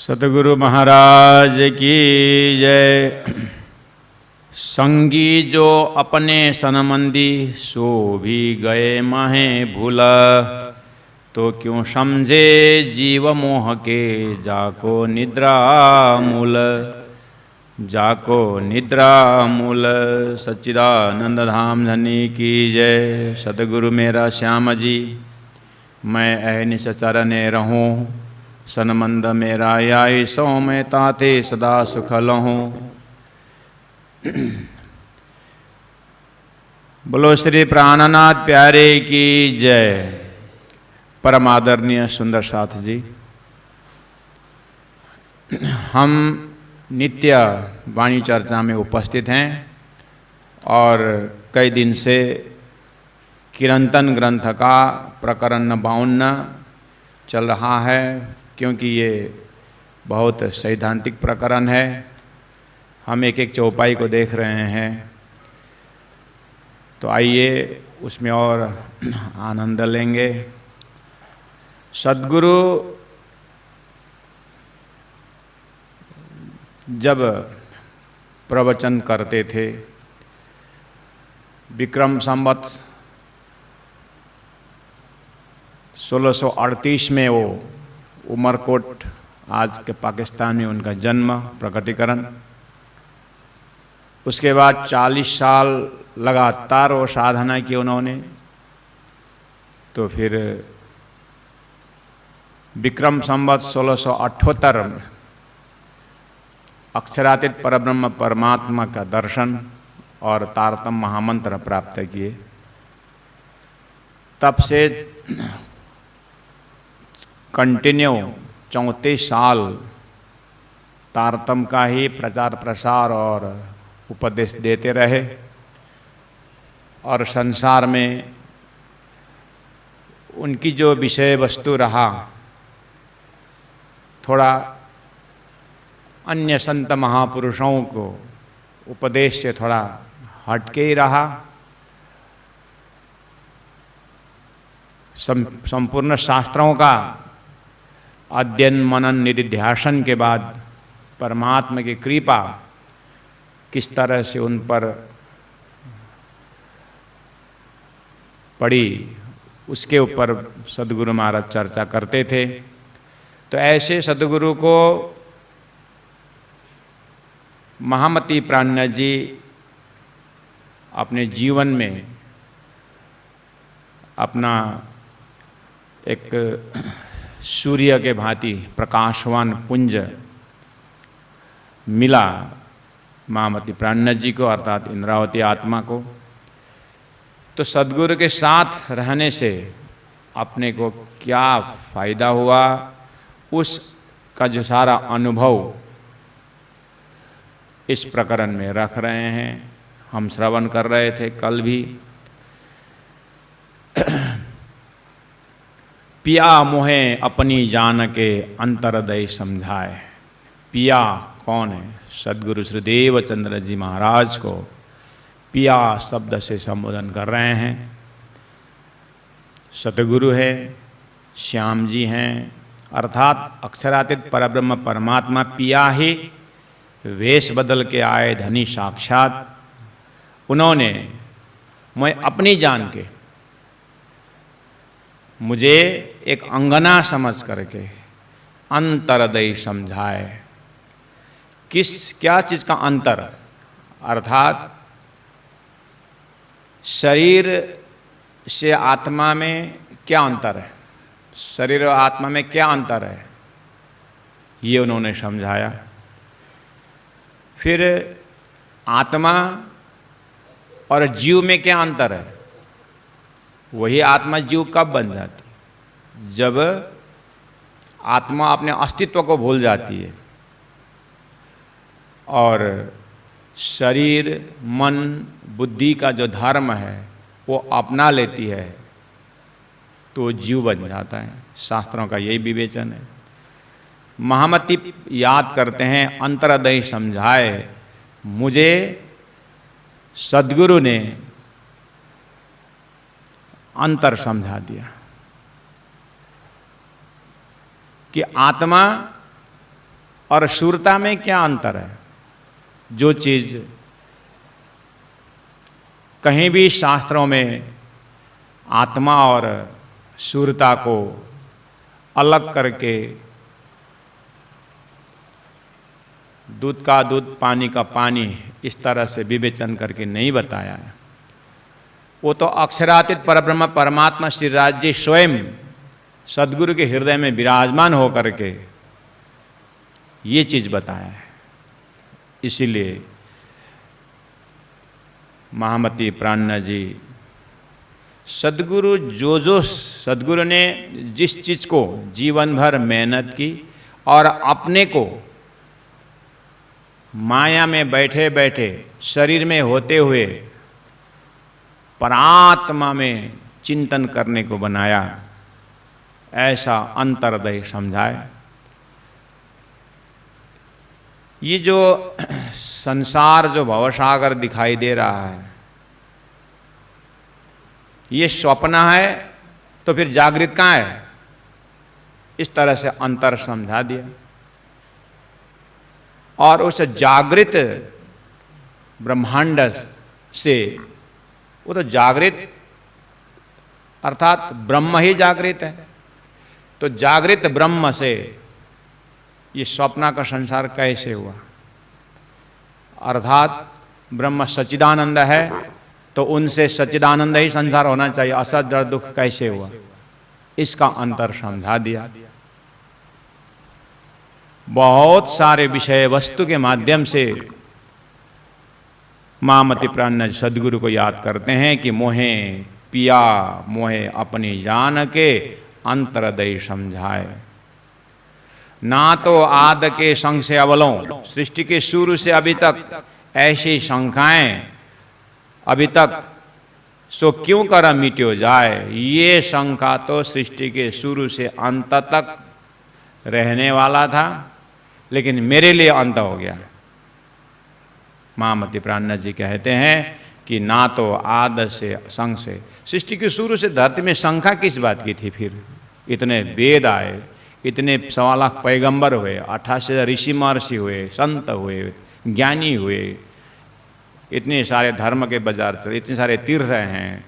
सतगुरु महाराज की जय। संगी जो अपने सनमंदी सो भी गए माहे भूल, तो क्यों समझे जीव मोह के जाको निद्रा मूल। जाको निद्रा मूल। सच्चिदानंद धाम धनी की जय। सतगुरु मेरा श्याम जी, मैं अहनिश चरने रहूं, सनमंद मेरा आई सो मैं ताते सदा सुख लहूं। बोलो श्री प्राणनाथ प्यारे की जय। परम आदरणीय सुंदर साथ जी, हम नित्य वाणी चर्चा में उपस्थित हैं और कई दिन से किरंतन ग्रंथ का प्रकरण 52 चल रहा है, क्योंकि ये बहुत सैद्धांतिक प्रकरण है। हम एक एक चौपाई को देख रहे हैं, तो आइए उसमें और आनंद लेंगे। सद्गुरु जब प्रवचन करते थे, विक्रम संवत 1638 में वो उमरकोट, आज के पाकिस्तान में उनका जन्म प्रकटीकरण, उसके बाद 40 साल लगातार वो साधना की उन्होंने। तो फिर विक्रम संवत 1678 में अक्षरातीत परब्रह्म परमात्मा का दर्शन और तारतम्य महामंत्र प्राप्त किए। तब से कंटिन्यू 34 साल तारतम्य का ही प्रचार प्रसार और उपदेश देते रहे, और संसार में उनकी जो विषय वस्तु रहा थोड़ा अन्य संत महापुरुषों को उपदेश से थोड़ा हटके ही रहा। संपूर्ण शास्त्रों का अध्ययन मनन निधिध्यासन के बाद परमात्मा की कृपा किस तरह से उन पर पड़ी, उसके ऊपर सद्गुरु महाराज चर्चा करते थे। तो ऐसे सद्गुरु को महामती प्राज्ञ जी अपने जीवन में अपना एक सूर्य के भांति प्रकाशवान पुंज मिला महामती प्राज्ञ जी को, अर्थात इंद्रावती आत्मा को। तो सद्गुरु के साथ रहने से अपने को क्या फायदा हुआ, उसका जो सारा अनुभव इस प्रकरण में रख रहे हैं। हम श्रवण कर रहे थे कल भी। पिया मोहे अपनी जान के अंतरदय समझाए। पिया कौन है? सद्गुरु श्री देवचंद्र जी महाराज को पिया शब्द से संबोधन कर रहे हैं। सतगुरु है, श्याम जी हैं, अर्थात अक्षरातीत परब्रह्म परमात्मा पिया ही वेश बदल के आए धनी साक्षात। उन्होंने मैं अपनी जान के, मुझे एक अंगना समझ करके अंतरदय समझाए। क्या चीज का अंतर? अर्थात शरीर से आत्मा में क्या अंतर है, शरीर और आत्मा में क्या अंतर है, ये उन्होंने समझाया। फिर आत्मा और जीव में क्या अंतर है? वही आत्मा जीव कब बन जाती? जब आत्मा अपने अस्तित्व को भूल जाती है और शरीर मन बुद्धि का जो धर्म है वो अपना लेती है, तो जीव बन जाता है। शास्त्रों का यही विवेचन है। महामती याद करते हैं, अंतरदय समझाए मुझे सद्गुरु ने अंतर समझा दिया कि आत्मा और शूरता में क्या अंतर है? जो चीज़ कहीं भी शास्त्रों में आत्मा और शूरता को अलग करके दूध का दूध पानी का पानी इस तरह से विवेचन करके नहीं बताया है। वो तो अक्षरातीत परब्रह्म परमात्मा श्री राज जी स्वयं सद्गुरु के हृदय में विराजमान होकर के ये चीज़ बताया है। इसीलिए महामती प्राणनाथ जी सद्गुरु ने जिस चीज़ को जीवन भर मेहनत की और अपने को माया में बैठे बैठे शरीर में होते हुए परात्मा में चिंतन करने को बनाया, ऐसा अंतर्दय समझाए। ये जो संसार जो भवसागर दिखाई दे रहा है, ये स्वप्न है तो फिर जागृत कहाँ है? इस तरह से अंतर समझा दिया। और उस जागृत ब्रह्मांड से, वो तो जागृत अर्थात ब्रह्म ही जागृत है, तो जागृत ब्रह्म से ये स्वप्न का संसार कैसे हुआ? अर्थात ब्रह्म सच्चिदानंद है तो उनसे सच्चिदानंद ही संसार होना चाहिए, असत जड़ दुख कैसे हुआ? इसका अंतर समझा दिया। बहुत सारे विषय वस्तु के माध्यम से महामती प्राणनाथ सद्गुरु को याद करते हैं कि मोहे पिया मोहे अपनी जान के अंतरदय समझाए। ना तो आद के संग से अवलों, सृष्टि के शुरू से अभी तक ऐसी शंकाएं अभी तक सो क्यों कर मिट्यो जाए। ये शंका तो सृष्टि के शुरू से अंत तक रहने वाला था, लेकिन मेरे लिए अंत हो गया। महामती प्राणनाथ जी कहते हैं कि ना तो आद से संग से, सृष्टि के शुरू से धरती में शंका किस बात की थी? फिर इतने वेद आए, इतने 1.25 लाख पैगंबर हुए, 88,000 ऋषि महर्षि हुए, संत हुए, ज्ञानी हुए, इतने सारे धर्म के बाजार चले, इतने सारे तीर्थ हैं,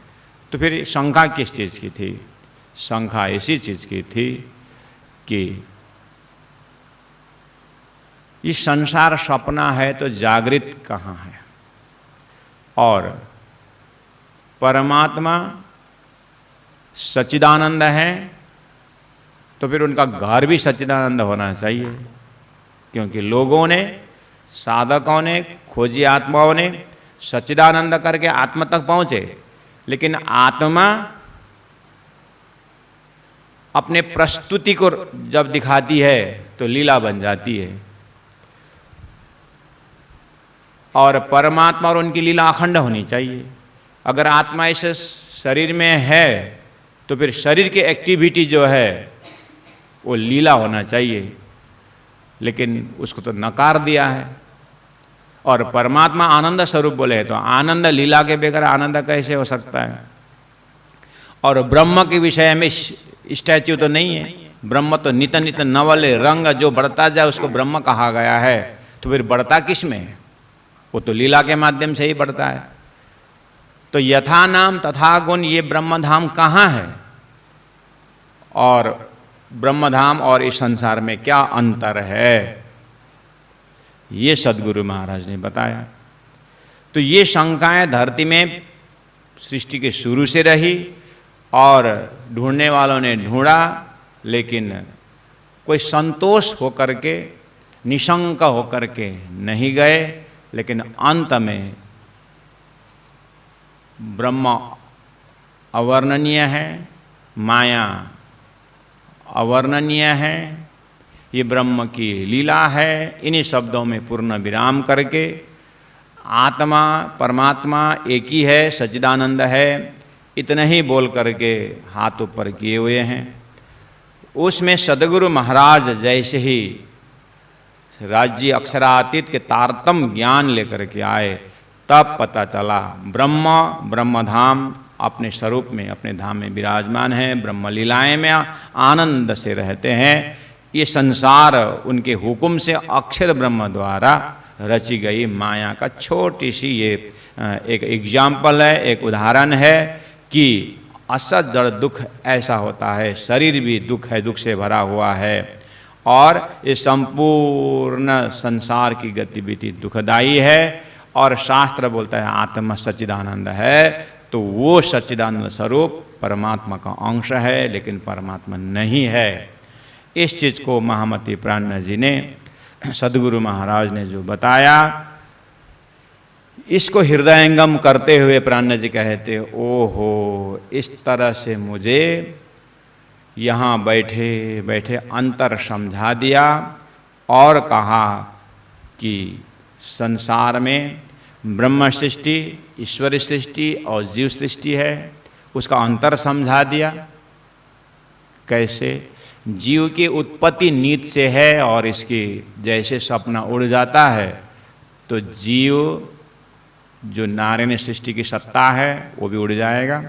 तो फिर शंका किस चीज़ की थी? शंका ऐसी चीज़ की थी कि ये संसार सपना है तो जागृत कहाँ है? और परमात्मा सच्चिदानंद है तो फिर उनका घर भी सच्चिदानंद होना चाहिए, क्योंकि लोगों ने, साधकों ने, खोजी आत्माओं ने सच्चिदानंद करके आत्मा तक पहुँचे, लेकिन आत्मा अपने प्रस्तुति को जब दिखाती है तो लीला बन जाती है, और परमात्मा और उनकी लीला अखंड होनी चाहिए। अगर आत्मा इस शरीर में है तो फिर शरीर की एक्टिविटी जो है वो लीला होना चाहिए, लेकिन उसको तो नकार दिया है। और परमात्मा आनंद स्वरूप बोले तो आनंद लीला के बगैर आनंद कैसे हो सकता है? और ब्रह्म के विषय में स्टैच्यू तो नहीं है, ब्रह्म तो नित नित नवल रंग जो बढ़ता जाए उसको ब्रह्म कहा गया है, तो फिर बढ़ता किस में है? वो तो लीला के माध्यम से ही बढ़ता है। तो यथा नाम तथा गुण, ये ब्रह्मधाम कहाँ है और ब्रह्मधाम और इस संसार में क्या अंतर है, ये सद्गुरु महाराज ने बताया। तो ये शंकाएं धरती में सृष्टि के शुरू से रही और ढूंढने वालों ने ढूंढा, लेकिन कोई संतोष होकर के, निशंक होकर के नहीं गए। लेकिन अंत में ब्रह्म अवर्णनीय है, माया अवर्णनीय है, ये ब्रह्म की लीला है। इन्हीं शब्दों में पूर्ण विराम करके आत्मा परमात्मा एक ही है, सच्चिदानंद है, इतना ही बोल करके हाथ ऊपर किए हुए हैं। उसमें सद्गुरु महाराज जैसे ही राज्य अक्षरातीत के तारतम ज्ञान लेकर के आए, तब पता चला ब्रह्मधाम अपने स्वरूप में, अपने धाम में विराजमान है, ब्रह्म लीलाएं में आनंद से रहते हैं। ये संसार उनके हुक्म से अक्षर ब्रह्म द्वारा रची गई माया का छोटी सी ये एक एग्जाम्पल है, एक उदाहरण है कि असत जड़ दुख ऐसा होता है, शरीर भी दुख है, दुख से भरा हुआ है और ये संपूर्ण संसार की गतिविधि दुखदायी है। और शास्त्र बोलता है आत्मा सच्चिदानंद है, तो वो सच्चिदानंद स्वरूप परमात्मा का अंश है, लेकिन परमात्मा नहीं है। इस चीज़ को महामती प्राण जी ने, सदगुरु महाराज ने जो बताया, इसको हृदयंगम करते हुए प्राण जी कहते, ओहो, इस तरह से मुझे यहाँ बैठे बैठे अंतर समझा दिया और कहा कि संसार में ब्रह्म सृष्टि, ईश्वर सृष्टि और जीव सृष्टि है, उसका अंतर समझा दिया। कैसे? जीव की उत्पत्ति नीत से है और इसकी जैसे सपना उड़ जाता है, तो जीव जो नारायण सृष्टि की सत्ता है वो भी उड़ जाएगा,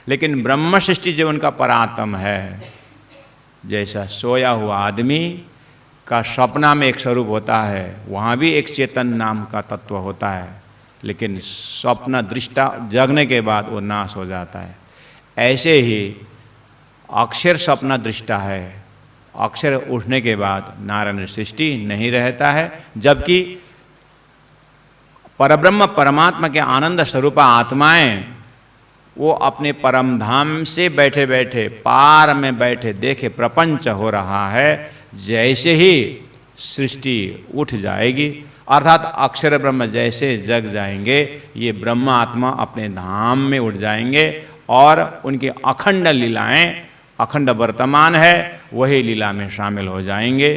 लेकिन ब्रह्म सृष्टि जो उनका परात्म है, जैसा सोया हुआ आदमी का सपना में एक स्वरूप होता है, वहाँ भी एक चेतन नाम का तत्व होता है, लेकिन स्वप्न दृष्टा जगने के बाद वो नाश हो जाता है। ऐसे ही अक्षर स्वप्न दृष्टा है, अक्षर उठने के बाद नारायण सृष्टि नहीं रहता है, जबकि परब्रह्म परमात्मा के आनंद स्वरूपा आत्माएं वो अपने परम धाम से बैठे बैठे पार में बैठे देखे प्रपंच हो रहा है। जैसे ही सृष्टि उठ जाएगी, अर्थात अक्षर ब्रह्म जैसे जग जाएंगे, ये ब्रह्म आत्मा अपने धाम में उठ जाएंगे और उनकी अखंड लीलाएं, अखंड वर्तमान है, वही लीला में शामिल हो जाएंगे।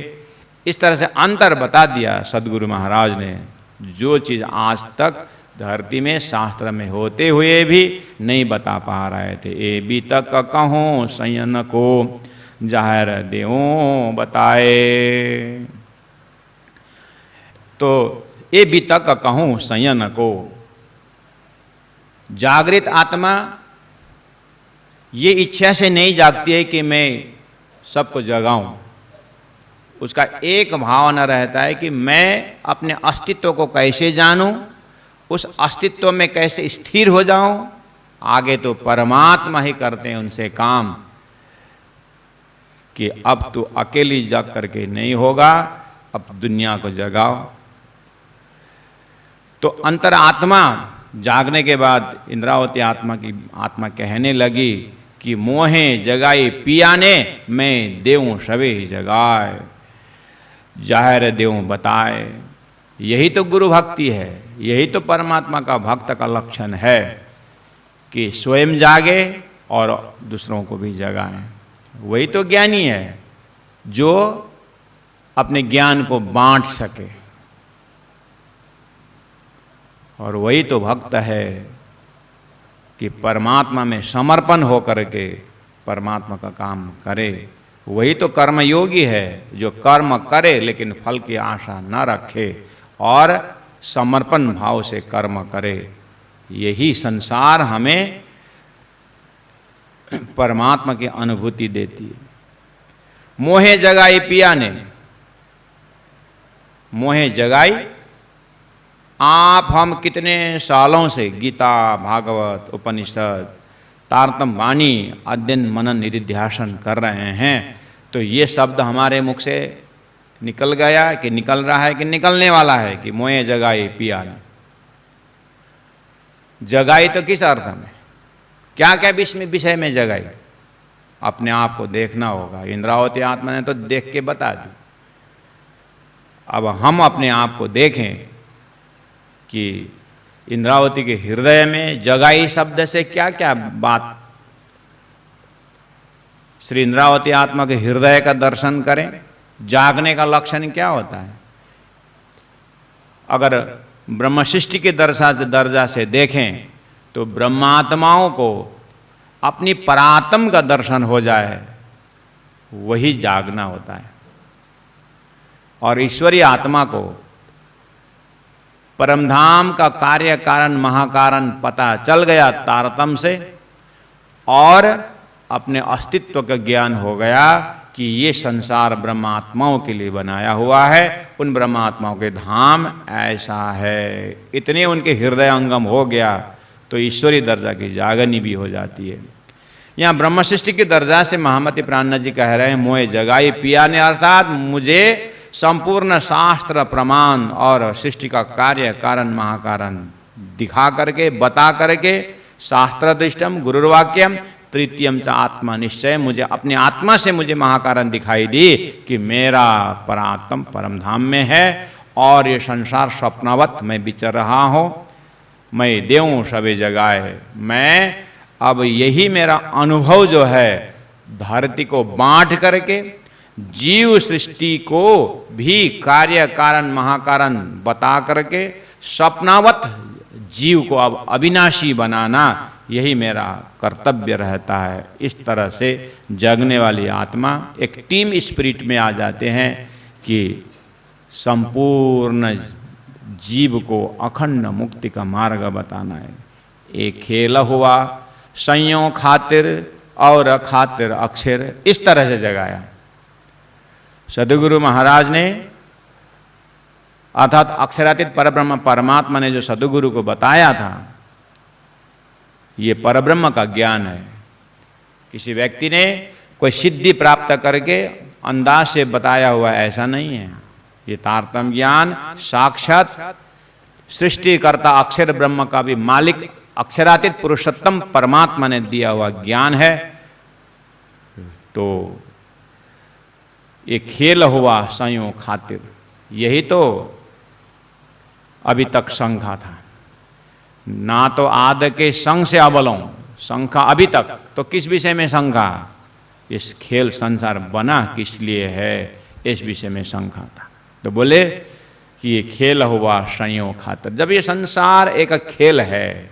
इस तरह से अंतर बता दिया सदगुरु महाराज ने, जो चीज़ आज तक धरती में शास्त्र में होते हुए भी नहीं बता पा रहे थे। ए भी तक कहूँ सयन को जाहिर देऊँ बताए, तो ए भी तक कहूँ सयन को, जागृत आत्मा ये इच्छा से नहीं जागती है कि मैं सबको जगाऊं, उसका एक भावना रहता है कि मैं अपने अस्तित्व को कैसे जानूं, उस अस्तित्व में कैसे स्थिर हो जाऊं। आगे तो परमात्मा ही करते हैं उनसे काम कि अब तो अकेली जग करके नहीं होगा, अब दुनिया को जगाओ। तो अंतरात्मा जागने के बाद इंद्रावती आत्मा कहने लगी कि मोहे जगाई पिया ने, मैं देऊं सवे जगाए, जाहिर देऊं बताए। यही तो गुरु भक्ति है, यही तो परमात्मा का भक्त का लक्षण है कि स्वयं जागे और दूसरों को भी जगाएं। वही तो ज्ञानी है जो अपने ज्ञान को बांट सके, और वही तो भक्त है कि परमात्मा में समर्पण होकर के परमात्मा का काम करे। वही तो कर्मयोगी है जो कर्म करे लेकिन फल की आशा न रखे और समर्पण भाव से कर्म करे। यही संसार हमें परमात्मा की अनुभूति देती है। मोहे जगाई पिया ने, मोहे जगाई। आप हम कितने सालों से गीता, भागवत, उपनिषद, तारतम वाणी अध्ययन मनन निधिध्यासन कर रहे हैं, तो ये शब्द हमारे मुख से निकल गया कि निकल रहा है कि निकलने वाला है कि मोहे जगाई पिया ने। जगाई तो किस अर्थ में, क्या क्या विषय में जगाई, अपने आप को देखना होगा। इंद्रावती आत्मा ने तो देख के बता दी। अब हम अपने आप को देखें कि इंद्रावती के हृदय में जगाई शब्द से क्या क्या बात। श्री इंद्रावती आत्मा के हृदय का दर्शन करें। जागने का लक्षण क्या होता है? अगर ब्रह्म सृष्टि के दर्जा से देखें तो ब्रह्मात्माओं को अपनी परात्म का दर्शन हो जाए, वही जागना होता है। और ईश्वरीय आत्मा को परमधाम का कार्य कारण महाकारण पता चल गया तारतम से, और अपने अस्तित्व का ज्ञान हो गया कि ये संसार ब्रह्मात्माओं के लिए बनाया हुआ है, उन ब्रह्मात्माओं के धाम ऐसा है। इतने उनके हृदय अंगम हो गया तो ईश्वरी दर्जा की जागनी भी हो जाती है। यहाँ ब्रह्म सृष्टि की दर्जा से महामति प्राणनाथ जी कह रहे हैं, मोए जगाई पिया ने, अर्थात मुझे संपूर्ण शास्त्र प्रमाण और सृष्टि का कार्य कारण महाकारण दिखा करके, बता करके, शास्त्र दृष्टम गुरुर्वाक्यम तृतीयम च आत्मा निश्चय, मुझे अपनी आत्मा से मुझे महाकारण दिखाई दी कि मेरा परात्म परम धाम में है और ये संसार स्वप्नवत मैं विचर रहा हूँ। मैं देऊँ सबे जगाए, मैं अब यही मेरा अनुभव जो है धरती को बांट करके जीव सृष्टि को भी कार्य कारण महाकारण बता करके स्वप्नावत जीव को अब अविनाशी बनाना, यही मेरा कर्तव्य रहता है। इस तरह से जगने वाली आत्मा एक टीम स्पिरिट में आ जाते हैं कि संपूर्ण जीव को अखंड मुक्ति का मार्ग बताना है। एक खेल हुआ संयो खातिर और खातिर अक्षर, इस तरह से जगाया सदगुरु महाराज ने, अर्थात अक्षरातीत परब्रह्म परमात्मा ने जो सदगुरु को बताया था, ये परब्रह्म का ज्ञान है। किसी व्यक्ति ने कोई सिद्धि प्राप्त करके अंदाज से बताया हुआ ऐसा नहीं है। ये तारतम्य ज्ञान साक्षात सृष्टिकर्ता अक्षर ब्रह्म का भी मालिक अक्षरातीत पुरुषोत्तम परमात्मा ने दिया हुआ ज्ञान है। तो ये खेल हुआ संयोग खातिर, यही तो अभी तक शंका था। ना तो आद के संग से अबलों शंका अभी तक, तो किस विषय में शंका? इस खेल संसार बना किस लिए है, इस विषय में शंका था। तो बोले कि ये खेल हुआ संयोग खातिर। जब ये संसार एक खेल है,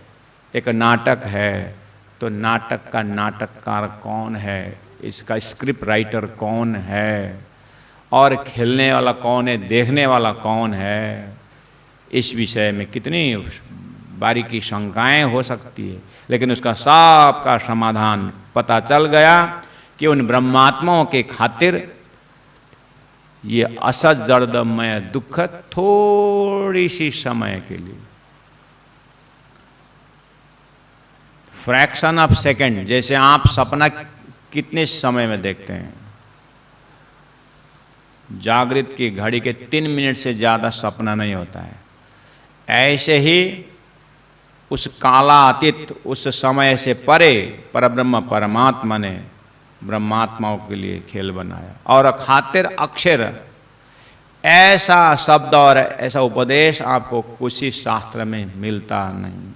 एक नाटक है, तो नाटक का नाटककार कौन है, इसका स्क्रिप्ट राइटर कौन है, और खेलने वाला कौन है, देखने वाला कौन है, इस विषय में कितनी बारीकी शंकाएं हो सकती है। लेकिन उसका सबका समाधान पता चल गया कि उन ब्रह्मात्माओं के खातिर ये असत जड़मय दुख थोड़ी सी समय के लिए, फ्रैक्शन ऑफ सेकंड, जैसे आप सपना कितने समय में देखते हैं, जागृत की घड़ी के 3 मिनट से ज़्यादा सपना नहीं होता है। ऐसे ही उस कालातीत, उस समय से परे परब्रह्म परमात्मा ने ब्रह्मात्माओं के लिए खेल बनाया। और खातिर अक्षर, ऐसा शब्द और ऐसा उपदेश आपको कुछ ही शास्त्र में मिलता नहीं।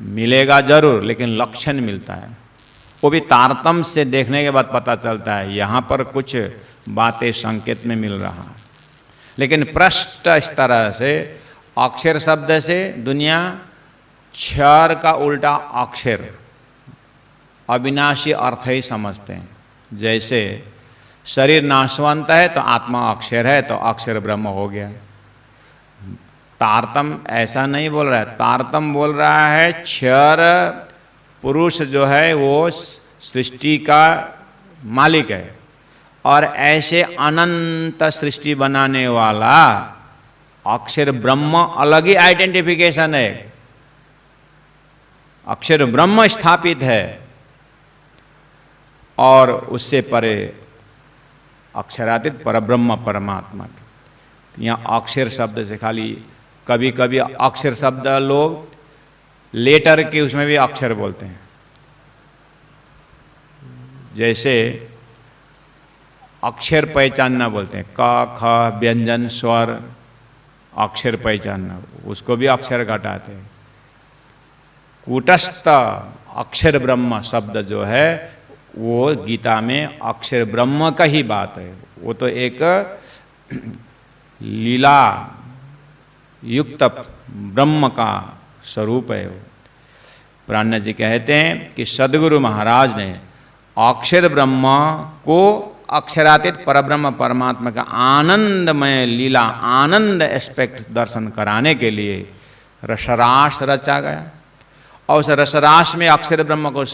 मिलेगा जरूर, लेकिन लक्षण मिलता है, वो भी तारतम्य से देखने के बाद पता चलता है यहाँ पर कुछ बातें संकेत में मिल रहा है। लेकिन पृष्ठ इस तरह से अक्षर शब्द से दुनिया क्षर का उल्टा अक्षर, अविनाशी अर्थ ही समझते हैं। जैसे शरीर नाशवंत है तो आत्मा अक्षर है, तो अक्षर ब्रह्म हो गया। तारतम ऐसा नहीं बोल रहा है, तारतम बोल रहा है क्षर पुरुष जो है वो सृष्टि का मालिक है, और ऐसे अनंत सृष्टि बनाने वाला अक्षर ब्रह्म अलग ही आइडेंटिफिकेशन है। अक्षर ब्रह्म स्थापित है और उससे परे अक्षरातीत परब्रह्म परमात्मा के। यहाँ अक्षर शब्द से खाली कभी कभी अक्षर शब्द लोग लेटर के उसमें भी अक्षर बोलते हैं। जैसे अक्षर पहचानना बोलते हैं, क ख व्यंजन स्वर, अक्षर पहचानना, उसको भी अक्षर घटाते हैं। कूटस्थ अक्षर ब्रह्म शब्द जो है वो गीता में अक्षर ब्रह्म का ही बात है। वो तो एक लीला युक्त ब्रह्म का स्वरूप है। प्राणनाथ जी कहते हैं कि सदगुरु महाराज ने अक्षर ब्रह्म को अक्षरातीत परब्रह्म परमात्मा का आनंदमय लीला, आनंद एस्पेक्ट दर्शन कराने के लिए रसरास रचा गया, और उस रसरास में अक्षर ब्रह्म को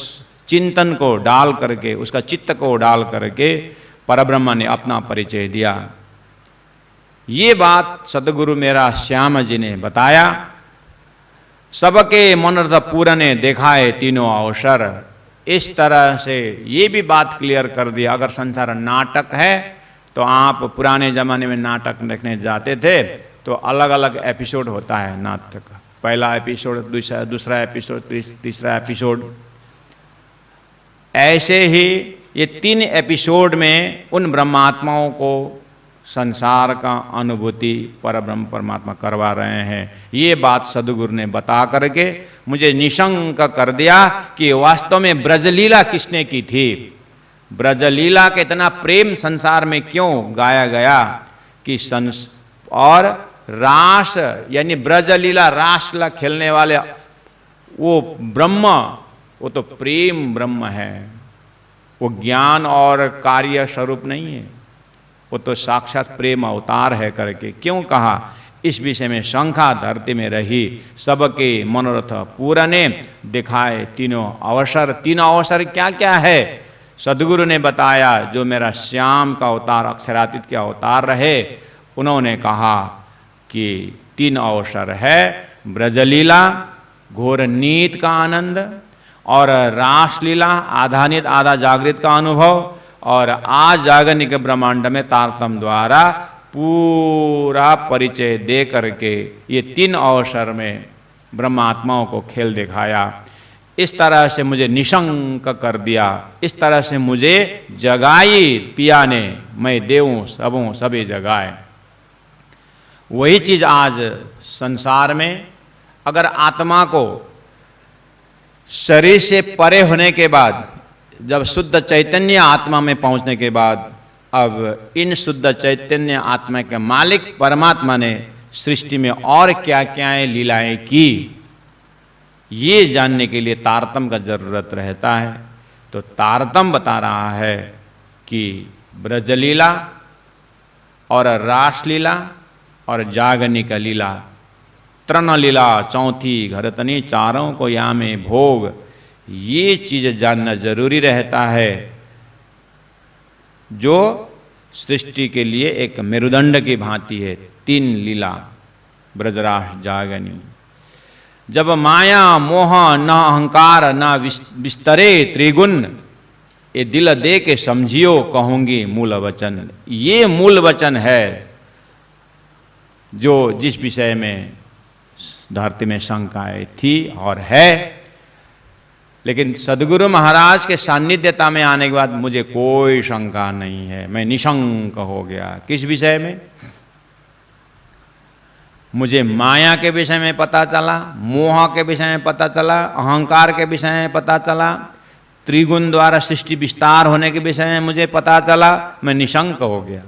चिंतन को डाल करके, उसका चित्त को डाल करके परब्रह्म ने अपना परिचय दिया। ये बात सदगुरु मेरा श्याम जी ने बताया। सबके मनोरथ पूरने दिखाए तीनों अवसर। इस तरह से ये भी बात क्लियर कर दिया, अगर संसार नाटक है तो आप पुराने ज़माने में नाटक देखने जाते थे तो अलग अलग एपिसोड होता है नाटक का। पहला एपिसोड, दूसरा एपिसोड, तीसरा एपिसोड। ऐसे ही ये 3 एपिसोड में उन ब्रह्मात्माओं को संसार का अनुभूति परब्रह्म परमात्मा करवा रहे हैं। ये बात सदगुरु ने बता करके मुझे निशंक कर दिया कि वास्तव में ब्रजलीला किसने की थी, ब्रजलीला का इतना प्रेम संसार में क्यों गाया गया कि और रास यानी ब्रजलीला, रासलीला खेलने वाले वो ब्रह्म, वो तो प्रेम ब्रह्म है, वो ज्ञान और कार्य स्वरूप नहीं है, वो तो साक्षात प्रेम अवतार है करके क्यों कहा। इस विषय में शंका धरती में रही। सबके मनोरथ पूरने दिखाए तीनों अवसर। तीनों अवसर क्या क्या है सदगुरु ने बताया। जो मेरा श्याम का अवतार, अक्षरातीत के अवतार रहे, उन्होंने कहा कि 3 अवसर है, ब्रजलीला, घोर नीत का आनंद, और रासलीला, आधा नीत आधा जागृत का अनुभव, और आज जागनिक ब्रह्मांड में तारतम्य द्वारा पूरा परिचय दे करके ये 3 अवसर में ब्रह्मात्माओं को खेल दिखाया। इस तरह से मुझे निशंक कर दिया, इस तरह से मुझे जगाई पिया ने, मैं देऊं सबों सभी जगाए। वही चीज आज संसार में, अगर आत्मा को शरीर से परे होने के बाद, जब शुद्ध चैतन्य आत्मा में पहुंचने के बाद, अब इन शुद्ध चैतन्य आत्मा के मालिक परमात्मा ने सृष्टि में और क्या क्या लीलाएं की, ये जानने के लिए तारतम्य का जरूरत रहता है। तो तारतम्य बता रहा है कि ब्रजलीला और रासलीला और जागनिक लीला, तृण लीला चौथी घरतनी, चारों को या में भोग, ये चीज जानना जरूरी रहता है, जो सृष्टि के लिए एक मेरुदंड की भांति है। 3 लीला ब्रजरास जागनी। जब माया मोह न अहंकार न विस्तरे त्रिगुण, ये दिल दे के समझियो कहूंगी मूल वचन। ये मूल वचन है जो जिस विषय में धरती में शंकाएं थी और है। लेकिन सदगुरु महाराज के सान्निध्यता में आने के बाद मुझे कोई शंका नहीं है, मैं निशंक हो गया। किस विषय में? मुझे माया के विषय में पता चला, मोह के विषय में पता चला, अहंकार के विषय में पता चला, त्रिगुण द्वारा सृष्टि विस्तार होने के विषय में मुझे पता चला, मैं निशंक हो गया।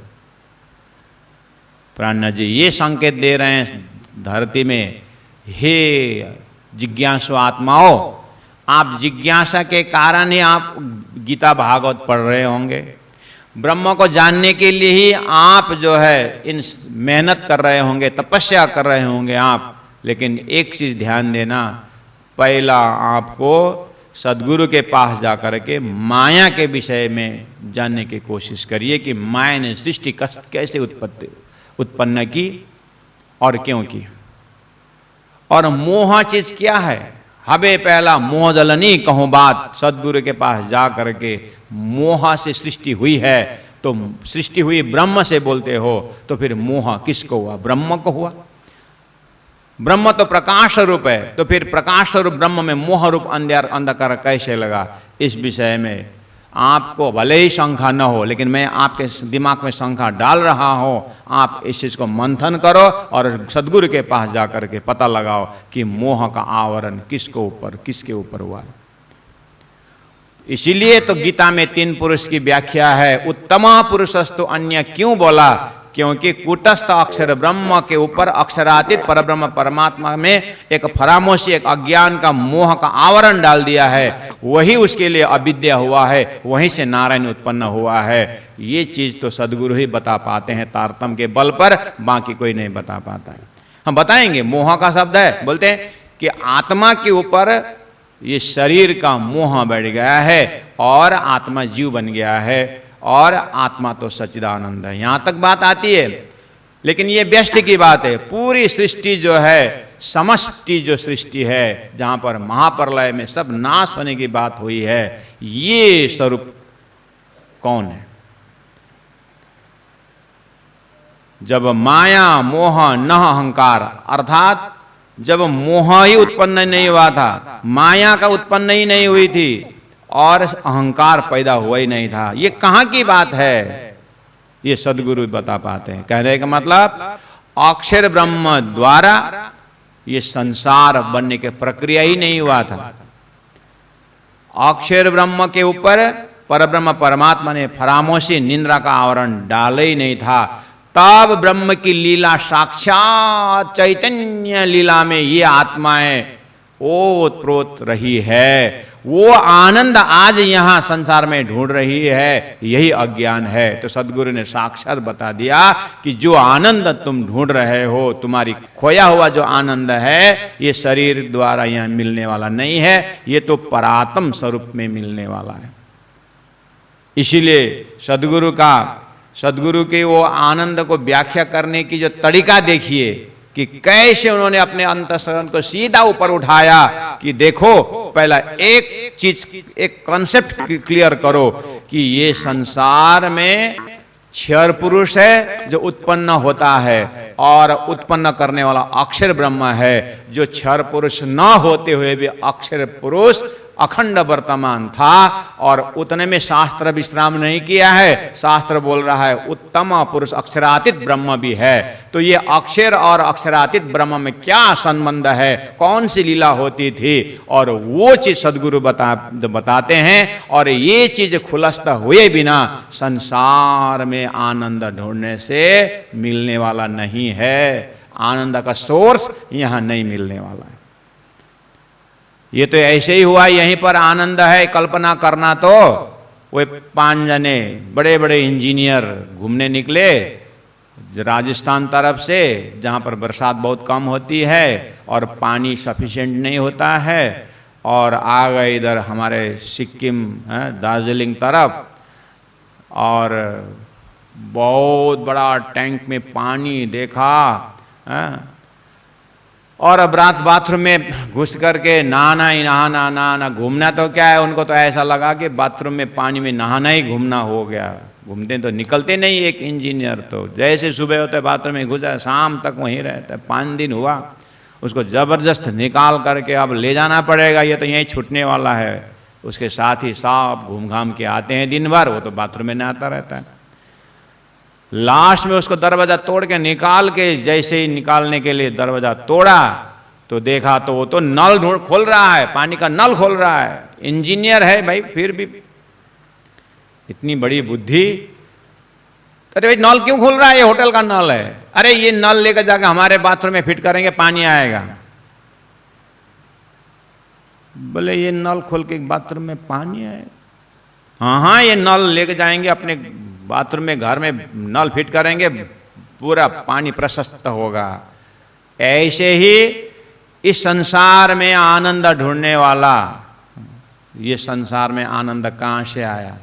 प्राण जी ये संकेत दे रहे हैं धरती में, हे जिज्ञासु आत्माओं, आप जिज्ञासा के कारण ही आप गीता भागवत पढ़ रहे होंगे, ब्रह्म को जानने के लिए ही आप जो है इन मेहनत कर रहे होंगे, तपस्या कर रहे होंगे आप। लेकिन एक चीज ध्यान देना, पहला आपको सदगुरु के पास जाकर के माया के विषय में जानने की कोशिश करिए कि माया ने सृष्टि कैसे उत्पन्न की और क्यों की, और मोह चीज क्या है। हबे पहला मोह जलनी कहूँ बात, सदगुरु के पास जा करके मोह से सृष्टि हुई है तो सृष्टि हुई ब्रह्म से बोलते हो, तो फिर मोह किसको हुआ? ब्रह्म को हुआ। ब्रह्म तो प्रकाश रूप है, तो फिर प्रकाश रूप ब्रह्म में मोह रूप अंधकार कैसे लगा? इस विषय में आपको भले ही शंका न हो, लेकिन मैं आपके दिमाग में शंका डाल रहा हूं। आप इस चीज को मंथन करो और सदगुरु के पास जाकर के पता लगाओ कि मोह का आवरण किसके ऊपर हुआ है। इसीलिए तो गीता में 3 पुरुष की व्याख्या है। उत्तमा पुरुषस्तु अन्य क्यों बोला? क्योंकि कूटस्थ अक्षर ब्रह्म के ऊपर अक्षरातीत परब्रह्म परमात्मा में एक फरामोशी, एक अज्ञान का मोह का आवरण डाल दिया है। वही उसके लिए अविद्या हुआ है, वहीं से नारायण उत्पन्न हुआ है। ये चीज तो सदगुरु ही बता पाते हैं तारतम्य के बल पर, बाकी कोई नहीं बता पाता है। हम बताएंगे, मोह का शब्द है, बोलते हैं कि आत्मा के ऊपर ये शरीर का मोह बढ़ गया है और आत्मा जीव बन गया है, और आत्मा तो सच्चिदानंद है। यहाँ तक बात आती है, लेकिन ये व्यष्टि की बात है। पूरी सृष्टि जो है, समष्टि जो सृष्टि है, जहाँ पर महाप्रलय में सब नाश होने की बात हुई है, ये स्वरूप कौन है? जब माया मोह न अहंकार, अर्थात जब मोह ही उत्पन्न नहीं हुआ था, माया का उत्पन्न ही नहीं हुई थी और अहंकार पैदा हुआ ही नहीं था, ये कहाँ की बात है? ये सदगुरु बता पाते हैं। कहने का मतलब अक्षर ब्रह्म द्वारा ये संसार बनने की प्रक्रिया ही नहीं हुआ था। अक्षर ब्रह्म के ऊपर परब्रह्म परमात्मा ने फरामोशी निंद्रा का आवरण डाला ही नहीं था। तब ब्रह्म की लीला, साक्षात चैतन्य लीला में ये आत्माएं ओतप्रोत रही है। वो आनंद आज यहां संसार में ढूंढ रही है, यही अज्ञान है। तो सदगुरु ने साक्षात बता दिया कि जो आनंद तुम ढूंढ रहे हो, तुम्हारी खोया हुआ जो आनंद है, ये शरीर द्वारा यहां मिलने वाला नहीं है, ये तो परात्म स्वरूप में मिलने वाला है। इसीलिए सदगुरु के वो आनंद को व्याख्या करने की जो तरीका देखिए कि कैसे उन्होंने अपने अंतःकरण को सीधा ऊपर उठाया कि देखो, पहला एक चीज, एक कॉन्सेप्ट क्लियर करो कि ये संसार में क्षर पुरुष है जो उत्पन्न होता है, और उत्पन्न करने वाला अक्षर ब्रह्म है, जो क्षर पुरुष न होते हुए भी अक्षर पुरुष अखंड वर्तमान था। और उतने में शास्त्र विश्राम नहीं किया है, शास्त्र बोल रहा है उत्तम पुरुष अक्षरातीत ब्रह्म भी है। तो ये अक्षर और अक्षरातीत ब्रह्म में क्या संबंध है, कौन सी लीला होती थी, और वो चीज सदगुरु बताते हैं। और ये चीज खुलस्त हुए बिना संसार में आनंद ढूंढने से मिलने वाला नहीं है। आनंद का सोर्स यहां नहीं मिलने वाला है। ये तो ऐसे ही हुआ, यहीं पर आनंद है। कल्पना करना तो वो 5 जने बड़े बड़े इंजीनियर घूमने निकले राजस्थान तरफ से, जहाँ पर बरसात बहुत कम होती है और पानी सफिशिएंट नहीं होता है, और आ गए इधर हमारे सिक्किम दार्जिलिंग तरफ, और बहुत बड़ा टैंक में पानी देखा, और अब रात बाथरूम में घुस करके नहाना ही नहाना। घूमना तो क्या है, उनको तो ऐसा लगा कि बाथरूम में पानी में नहाना ही घूमना हो गया। घूमते तो निकलते नहीं। एक इंजीनियर तो जैसे सुबह होते बाथरूम में घुसा, शाम तक वहीं रहता है। 5 दिन हुआ, उसको जबरदस्त निकाल करके अब ले जाना पड़ेगा, ये तो यहीं छूटने वाला है। उसके साथ ही साहब घूम घाम के आते हैं दिन भर, वो तो बाथरूम में नहाता रहता है। लास्ट में उसको दरवाजा तोड़ के निकाल के, जैसे ही निकालने के लिए दरवाजा तोड़ा तो देखा तो वो तो नल खोल रहा है, पानी का नल खोल रहा है। इंजीनियर है भाई, फिर भी इतनी बड़ी बुद्धि। अरे भाई नल क्यों खोल रहा है, ये होटल का नल है। अरे ये नल लेकर जाकर हमारे बाथरूम में फिट करेंगे, पानी आएगा। बोले ये नल खोल के बाथरूम में पानी आएगा? हाँ, ये नल लेके जाएंगे अपने बाथरूम में, घर में नल फिट करेंगे, पूरा पानी प्रशस्त होगा। ऐसे ही इस संसार में आनंद ढूंढने वाला, ये संसार में आनंद कहाँ से आया,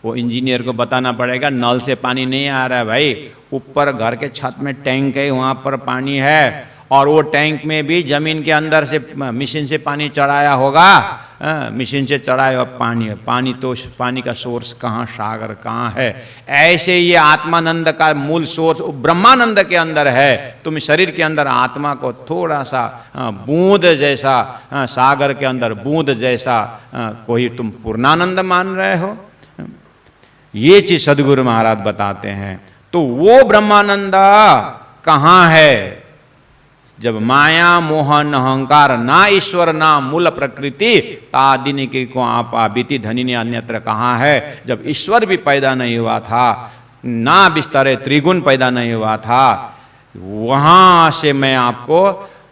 वो इंजीनियर को बताना पड़ेगा। नल से पानी नहीं आ रहा है भाई, ऊपर घर के छत में टैंक है, वहाँ पर पानी है, और वो टैंक में भी जमीन के अंदर से मशीन से पानी चढ़ाया होगा। मशीन से चढ़ाया पानी तो पानी का सोर्स कहाँ, सागर कहाँ है। ऐसे ये आत्मानंद का मूल सोर्स ब्रह्मानंद के अंदर है। तुम शरीर के अंदर आत्मा को थोड़ा सा बूंद जैसा, सागर के अंदर बूंद जैसा कोई तुम पूर्णानंद मान रहे हो। ये चीज सदगुरु महाराज बताते हैं। तो वो ब्रह्मानंद कहाँ है? जब माया मोहन अहंकार ना ईश्वर ना मूल प्रकृति तादिनी की को आपा बीती धनी अन्यत्र कहाँ है। जब ईश्वर भी पैदा नहीं हुआ था, ना बिस्तरे त्रिगुण पैदा नहीं हुआ था, वहाँ से मैं आपको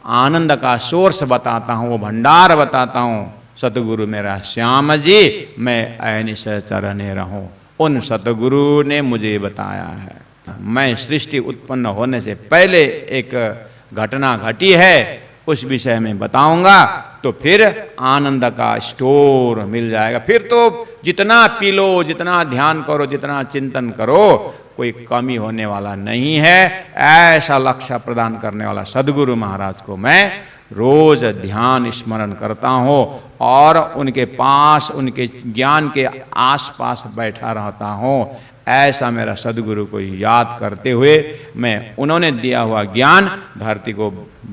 आनंद का सोर्स बताता हूँ, वो भंडार बताता हूँ। सतगुरु मेरा श्याम जी, मैं अनिश चरणे रहूं। उन सतगुरु ने मुझे बताया है। मैं सृष्टि उत्पन्न होने से पहले एक घटना घटी है, उस विषय में बताऊंगा तो फिर आनंद का स्टोर मिल जाएगा। फिर तो जितना पी लो, जितना ध्यान करो, जितना चिंतन करो, कोई कमी होने वाला नहीं है। ऐसा लक्ष्य प्रदान करने वाला सद्गुरु महाराज को मैं रोज ध्यान स्मरण करता हूँ और उनके पास, उनके ज्ञान के आसपास बैठा रहता हूँ। ऐसा मेरा सद्गुरु को याद करते हुए मैं उन्होंने दिया हुआ ज्ञान धरती को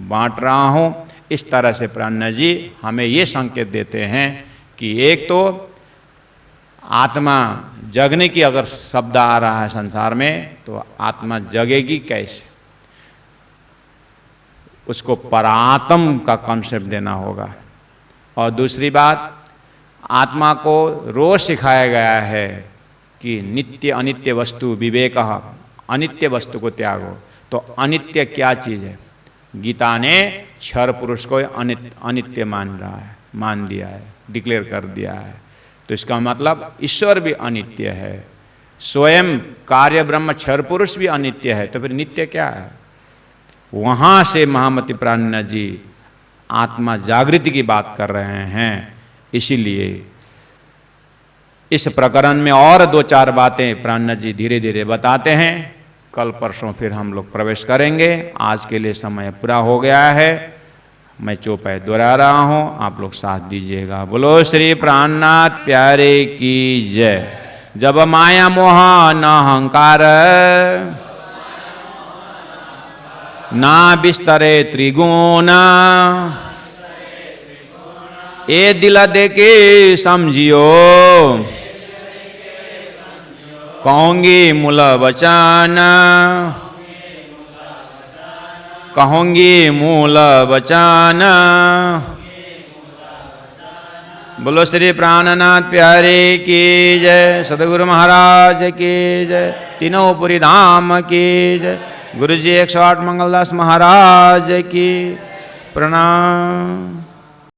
बांट रहा हूँ। इस तरह से प्राणनाथ जी हमें ये संकेत देते हैं कि एक तो आत्मा जगने की अगर शब्द आ रहा है संसार में, तो आत्मा जगेगी कैसे, उसको परात्म का कॉन्सेप्ट देना होगा। और दूसरी बात, आत्मा को रोज सिखाया गया है कि नित्य अनित्य वस्तु विवेक, अनित्य वस्तु को त्यागो। तो अनित्य क्या चीज़ है? गीता ने क्षर पुरुष को अनित्य मान दिया है, डिक्लेयर कर दिया है। तो इसका मतलब ईश्वर भी अनित्य है, स्वयं कार्य ब्रह्म क्षर पुरुष भी अनित्य है, तो फिर नित्य क्या है? वहाँ से महामति प्राणनाथ जी आत्मा जागृति की बात कर रहे हैं। इसीलिए इस प्रकरण में और दो चार बातें प्राणनाथ जी धीरे धीरे बताते हैं। कल परसों फिर हम लोग प्रवेश करेंगे। आज के लिए समय पूरा हो गया है। मैं चौपाई दोहरा रहा हूँ, आप लोग साथ दीजिएगा। बोलो श्री प्राणनाथ प्यारे की जय। जब माया मोह न अहंकार, ना बिस्तरे त्रिगुण, ए दिल दे के समझियो, कहूंगी मूल वचन, कहूंगी मूल वचन। बोलो श्री प्राणनाथ प्यारे की जय। सद्गुरु महाराज की जय। तीनों पुरी धाम की जय। गुरु जी 108 मंगलदास महाराज की प्रणाम।